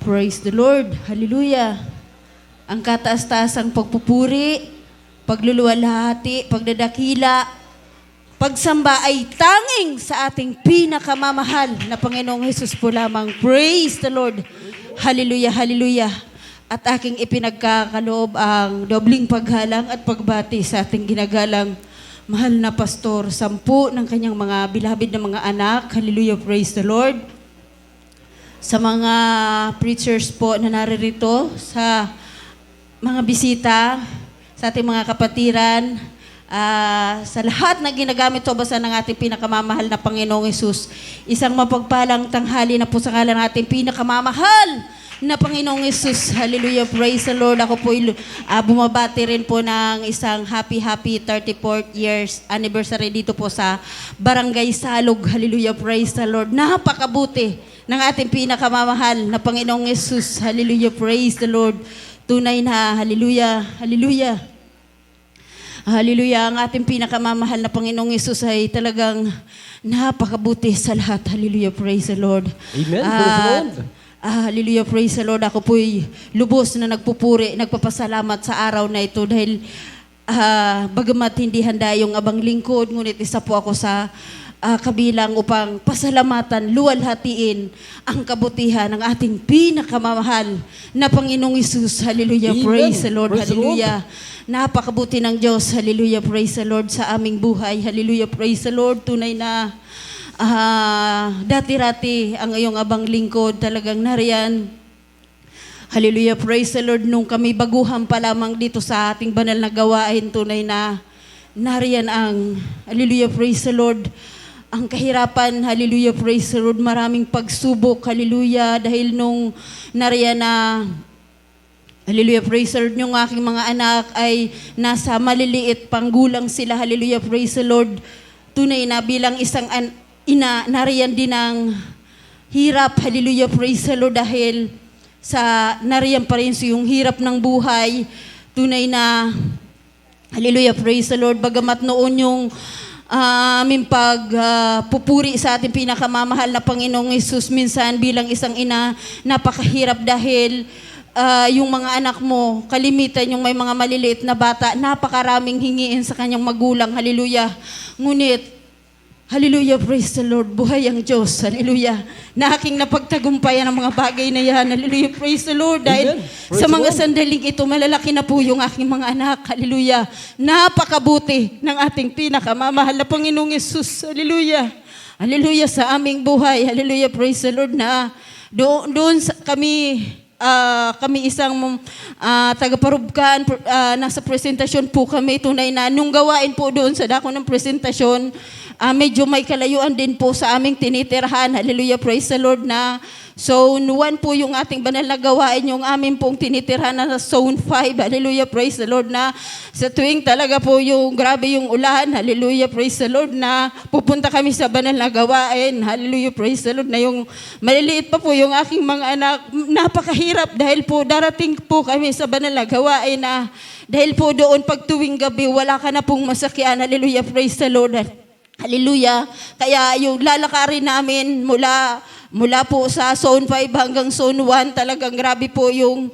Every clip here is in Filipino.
Praise the Lord. Hallelujah. Ang kataas-taasang pagpupuri, pagluluwalhati, pagdadakila, pagsamba ay tanging sa ating pinakamamahal na Panginoong Hesus po lamang. Praise the Lord. Hallelujah, hallelujah. At aking ipinagkakaloob ang dobling paghalang at pagbati sa ating ginagalang mahal na pastor, 10 ng kanyang mga bilabid na mga anak. Hallelujah, praise the Lord. Sa mga preachers po na naririto, sa mga bisita, sa ating mga kapatiran, sa lahat na ginagamit o basa ng ating pinakamamahal na Panginoong Hesus, isang mapagpalang tanghali na po sa ngalan ng ating pinakamamahal na Panginoong Hesus. Hallelujah, praise the Lord. Ako po bumabati rin po ng isang happy 34th years anniversary dito po sa Barangay Salog. Hallelujah, praise the Lord. Napakabuti ng ating pinakamamahal na Panginoong Hesus. Hallelujah, praise the Lord. Tunay na, hallelujah, hallelujah. Hallelujah, ang ating pinakamamahal na Panginoong Hesus ay talagang napakabuti sa lahat. Hallelujah, praise the Lord. Amen, praise the Lord. Hallelujah, praise the Lord. Ako po'y lubos na nagpupuri, nagpapasalamat sa araw na ito dahil bagamat hindi handa yung abang lingkod, ngunit isa po ako sa kabilang upang pasalamatan, luwalhatiin ang kabutihan ng ating pinakamamahal na Panginoong Hesus. Hallelujah, Amen. praise the Lord. Praise the Hallelujah. Napakabuti ng Diyos. Hallelujah, praise the Lord sa aming buhay. Hallelujah, praise the Lord. Tunay na dati-rati ang iyong abang lingkod talagang nariyan. Hallelujah, praise the Lord. Nung kami baguhan pa lamang dito sa ating banal na gawain, tunay na nariyan ang, hallelujah, praise the Lord, ang kahirapan, hallelujah, praise the Lord, maraming pagsubok, hallelujah, dahil nung nariyan na, hallelujah, praise the Lord, yung aking mga anak ay nasa maliliit, panggulang sila, hallelujah, praise the Lord, tunay na bilang isang ina, nariyan din ang hirap, hallelujah, praise the Lord, dahil sa nariyan pa rin yung hirap ng buhay, tunay na, hallelujah, praise the Lord, bagamat noon yung aming pagpupuri sa ating pinakamamahal na Panginoong Hesus, minsan bilang isang ina, napakahirap dahil yung mga anak mo, kalimitan yung may mga maliliit na bata, napakaraming hingiin sa kanyang magulang, hallelujah. Ngunit, hallelujah, praise the Lord, buhay ang Diyos, hallelujah, na aking napagtagumpayan ang mga bagay na yan, hallelujah, praise the Lord, dahil sa mga sandaling ito, malalaki na po yung aking mga anak, hallelujah, napakabuti ng ating pinakamamahal na Panginoong Hesus, hallelujah, hallelujah, sa aming buhay, hallelujah, praise the Lord, na doon kami isang taga-parubkan, nasa presentasyon po kami, tunay na nung gawain po doon sa dako ng presentasyon, medyo may kalayuan din po sa aming tinitirhan. Hallelujah, praise the Lord na Zone 1 po yung ating banal na gawain, yung aming pong tinitirhan na Zone 5. Hallelujah, praise the Lord na sa tuwing talaga po yung grabe yung ulan. Hallelujah, praise the Lord na pupunta kami sa banal na gawain. Hallelujah, praise the Lord na yung maliliit pa po yung aking mga anak. Napakahirap dahil po darating po kami sa banal na gawain na dahil po doon pag tuwing gabi wala ka na pong masakyan. Hallelujah, praise the Lord. Hallelujah. Kaya yung lalakarin namin mula po sa Zone 5 hanggang Zone 1, talagang grabe po yung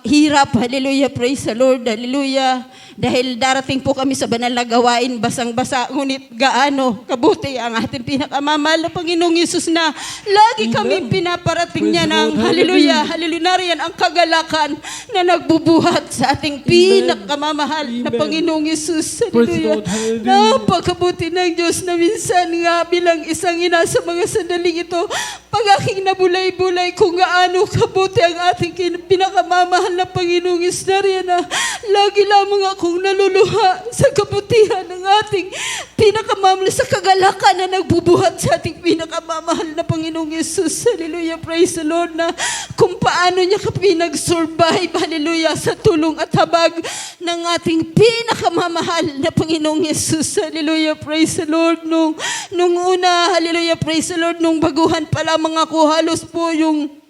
hirap. Hallelujah, praise the Lord. Hallelujah. Dahil darating po kami sa banal na gawain, basang-basa, ngunit gaano kabuti ang ating pinakamamahal na Panginoong Hesus na lagi kami pinaparating niya ng hallelujah, hallelujah, nariyan ang kagalakan na nagbubuhat sa ating pinakamamahal na Panginoong Hesus. Hallelujah. Napakabuti ng Diyos na minsan nga bilang isang ina sa mga sandaling ito, pag aking nabulay-bulay kung gaano kabuti ang ating pinakamamahal na Panginoong Hesus, nariyan na lagi lamang akong naluluha sa kabutihan ng ating pinakamamahal, sa kagalakan na nagbubuhat sa ating pinakamamahal na Panginoong Hesus. Hallelujah, praise the Lord, na kung paano niya ka pinag-survive, hallelujah, sa tulong at habag ng ating pinakamamahal na Panginoong Hesus. Hallelujah, praise the Lord. Nung una, hallelujah, praise the Lord, nung baguhan pa lamang ako, halos po yung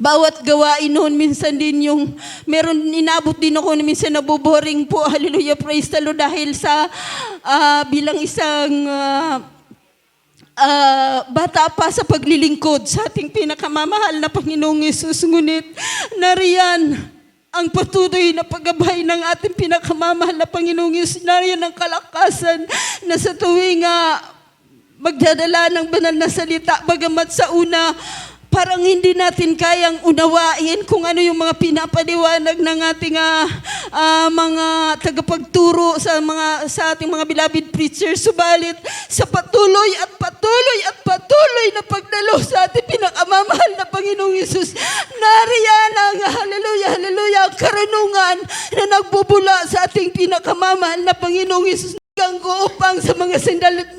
bawat gawain noon, minsan din yung, meron, inabot din ako na minsan naboboring po, hallelujah, praise the Lord, dahil sa bilang isang bata pa sa paglilingkod sa ating pinakamamahal na Panginoong Yesus. Ngunit nariyan ang patuloy na paggabay ng ating pinakamamahal na Panginoong Yesus. Nariyan ang kalakasan na sa tuwing magdadala ng banal na salita, bagamat sa una parang hindi natin kayang unawain kung ano yung mga pinapaliwanag ng ating mga tagapagturo sa ating mga beloved preachers. Subalit sa patuloy na pagdalo sa ating pinakamamahal na Panginoong Yesus, nariyan ang hallelujah, ang karunungan na nagbubula sa ating pinakamamahal na Panginoong Yesus. Upang sa mga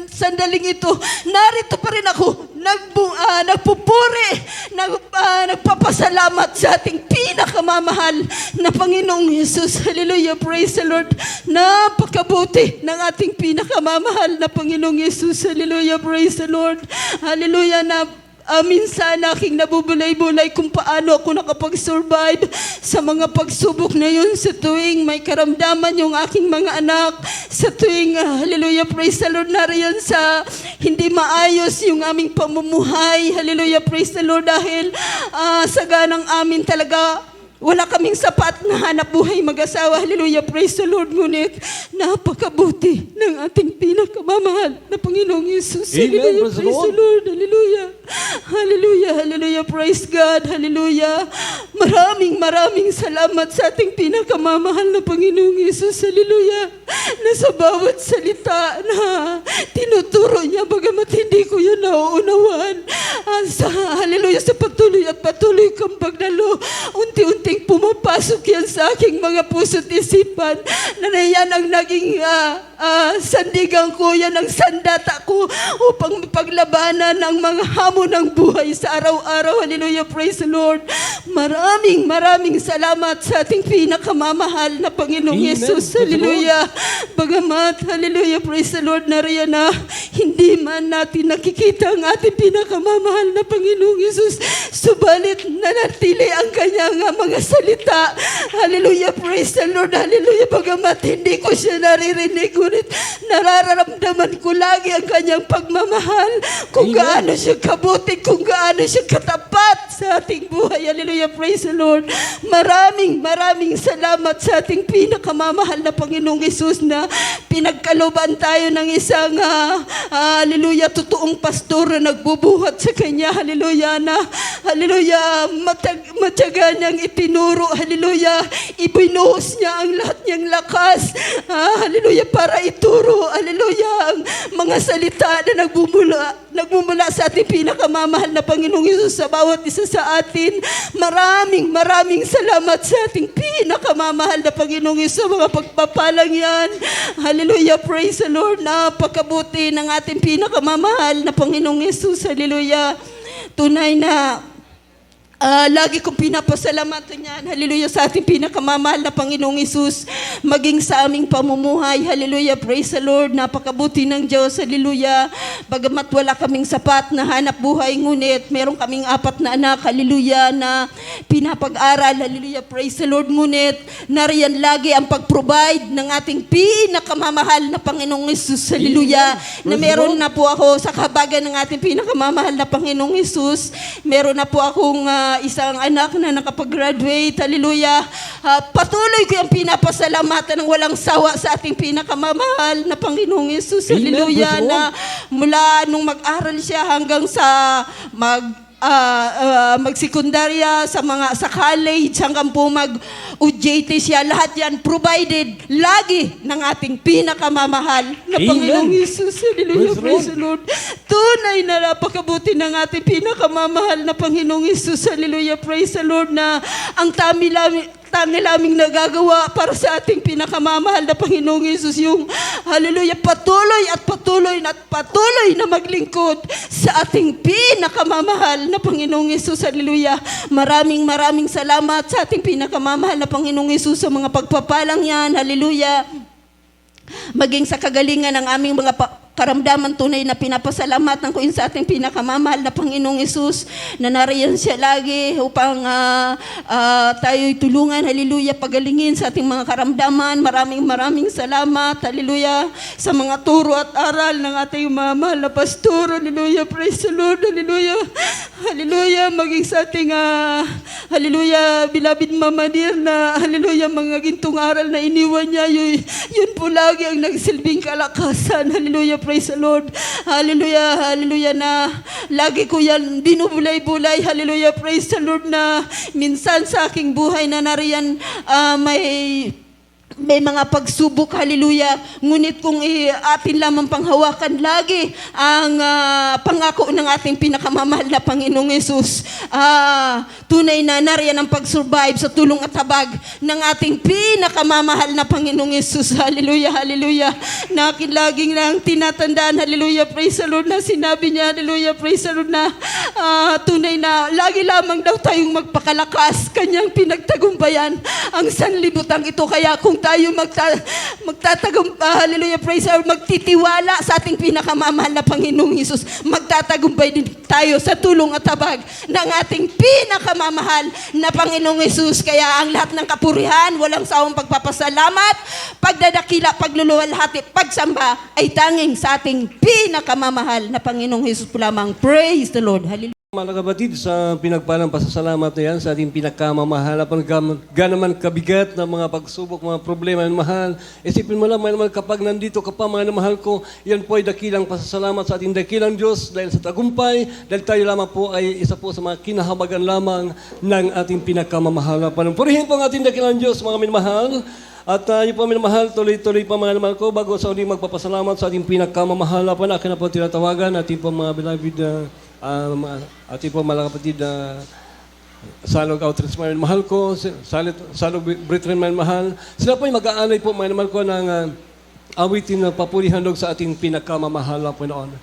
sandaling ito, narito pa rin ako, nagpupuri, nagpapasalamat sa ating pinakamamahal na Panginoong Yesus. Hallelujah, praise the Lord. Napakabuti ng ating pinakamamahal na Panginoong Yesus. Hallelujah, praise the Lord. Hallelujah, minsan aking nabubulay-bulay kung paano ako nakapag-survive sa mga pagsubok na yun, sa tuwing may karamdaman yung aking mga anak, sa tuwing, hallelujah, praise the Lord, nariyan sa hindi maayos yung aming pamumuhay, hallelujah, praise the Lord, dahil sa ganang amin talaga, wala kaming sapat na hanap buhay mag-asawa. Hallelujah, praise the Lord. Ngunit napakabuti ng ating pinakamamahal na Panginoong Yesus. Amen. Hallelujah, praise the Lord. Hallelujah. Hallelujah, hallelujah, praise God. Hallelujah. Maraming salamat sa ating pinakamamahal na Panginoong Yesus. Hallelujah. Na sa bawat salita na tinuturo niya, bagamat hindi ko yan nauunawaan. Hallelujah, sa patuloy kang pagdalo, unti-unting pumapasok yan sa aking mga puso't isipan, na yan ang naging sandigan ko, yan ang sandata ko upang paglabanan ng mga hamon ng buhay sa araw-araw. Hallelujah, praise the Lord. Maraming salamat sa ating pinakamamahal na Panginoong Yesus. Hallelujah. Bagamat, hallelujah, praise the Lord, nariyan na hindi man natin nakikita ang ating pinakamamahal na Panginoong Yesus, subalit nanatili ang kanyang mga salita. Hallelujah, praise the Lord. Hallelujah. Bagamat hindi ko siya naririnig, ngunit nararamdaman ko lagi ang kanyang pagmamahal, kung gaano siya kabuti, kung gaano siya katapat sa ating buhay. Hallelujah, praise the Lord. Maraming salamat sa ating pinakamamahal na Panginoong Yesus, na pinagkaloban tayo ng isang hallelujah, totoong pastor na nagbubuhat sa kanya. Hallelujah, na hallelujah, matyaga niyang itinuro. Hallelujah, ibinuhos niya ang lahat niyang lakas. Hallelujah, para ituro, hallelujah, ang mga salita na nagmumula sa ating pinakamamahal na Panginoong Yesus sa bawat isa sa atin. Maraming salamat sa ating pinakamamahal na Panginoong Yesus sa mga pagpapalang yan. Hallelujah, praise the Lord. Napakabuti ng ating pinakamamahal na Panginoong Yesus. Hallelujah. Tunay na lagi kong pinapasalamatan yan, hallelujah, sa ating pinakamamahal na Panginoong Yesus, maging sa aming pamumuhay. Hallelujah, praise the Lord. Napakabuti ng Diyos. Hallelujah. Bagamat wala kaming sapat na hanap buhay, ngunit meron kaming 4 na anak, hallelujah, na pinapag-aral. Hallelujah, praise the Lord. Ngunit nariyan lagi ang pag-provide ng ating pinakamamahal na Panginoong Yesus. Hallelujah. Na meron na po ako sa kahabagan ng ating pinakamamahal na Panginoong Yesus. Meron na po akong isang anak na nakapag-graduate. Hallelujah. Patuloy ko yung pinapasalamatan ng walang sawa sa ating pinakamamahal na Panginoong Yesus. Hallelujah. Na mula nung mag-aral siya hanggang sa magsekundarya, sa college, hanggang po mag-UJT siya, lahat yan provided lagi ng ating pinakamamahal na Panginoong Yesus. Hallelujah, praise the Lord. Tunay na napakabuti ng ating pinakamamahal na Panginoong Yesus. Hallelujah, praise the Lord, na ang tangi laming nagagawa para sa ating pinakamamahal na Panginoong Yesus, yung hallelujah, patuloy na maglingkod sa ating pinakamamahal na Panginoong Yesus. Hallelujah. Maraming salamat sa ating pinakamamahal na Panginoong Yesus sa mga pagpapalang yan. Hallelujah. Maging sa kagalingan ng aming mga karamdaman tunay na pinapasalamatan ko yun sa ating pinakamamahal na Panginoong Hesus na nariyan siya lagi upang tayo'y tulungan, hallelujah, pagalingin sa ating mga karamdaman. Maraming salamat, hallelujah, sa mga turo at aral ng ating mga mahal na pastor, hallelujah, praise the Lord, hallelujah, hallelujah, maging sa ating, hallelujah, beloved Mama Dear na, hallelujah, mga gintong aral na iniwan niya, yun po lagi ang nagsilbing kalakasan, hallelujah, praise the Lord. Hallelujah, hallelujah na lagi ko yan binubulay-bulay. Hallelujah, praise the Lord na minsan sa aking buhay na nariyan may mga pagsubok, hallelujah. Ngunit kung atin lamang panghawakan lagi ang pangako ng ating pinakamamahal na Panginoong Hesus, tunay na nariyan ang pag-survive sa tulong at habag ng ating pinakamamahal na Panginoong Hesus. Hallelujah, hallelujah. Na akin laging lang tinatandaan, hallelujah, praise the Lord, na sinabi niya, hallelujah, praise the Lord, na tunay na lagi lamang daw tayong magpakalakas, kanyang pinagtagumpayan ang sanlibutan ito. Kaya kung tayo hallelujah, praise the Lord, magtitiwala sa ating pinakamamahal na Panginoong Hesus, magtatagumpay din tayo sa tulong at habag ng ating pinakamamahal na Panginoong Hesus. Kaya ang lahat ng kapurihan, walang sawang pagpapasalamat, pagdadakila, pagluluwalhati, pagsamba ay tanging sa ating pinakamamahal na Panginoong Hesus po lamang. Praise the Lord. Hallelujah. Mga kapatid, sa pinagpalang pasasalamat na yan sa ating pinakamamahal, ganaman kabigat na mga pagsubok, mga problema ng mahal. Isipin mo lang, mga kapag nandito ka pa, mga mahal ko, yan po ay dakilang pasasalamat sa ating dakilang Diyos dahil sa tagumpay, dahil tayo lamang po ay isa po sa mga kinahabagan lamang ng ating pinakamamahal. Purihin po ang ating dakilang Diyos, mga minamahal. At yun po, minamahal, tuloy-tuloy pa mga naman ko, bago sa uling magpapasalamat sa ating pinakamamahal na akin na po tinatawagan, ating po mga beloved ating po mga kapatid na Salog Outreach man mahal ko, Salog Brethren man mahal. Sila po ay mag-aanay po mga naman ko ng awitin na papurihandog sa ating pinakamamahal na Panginoon.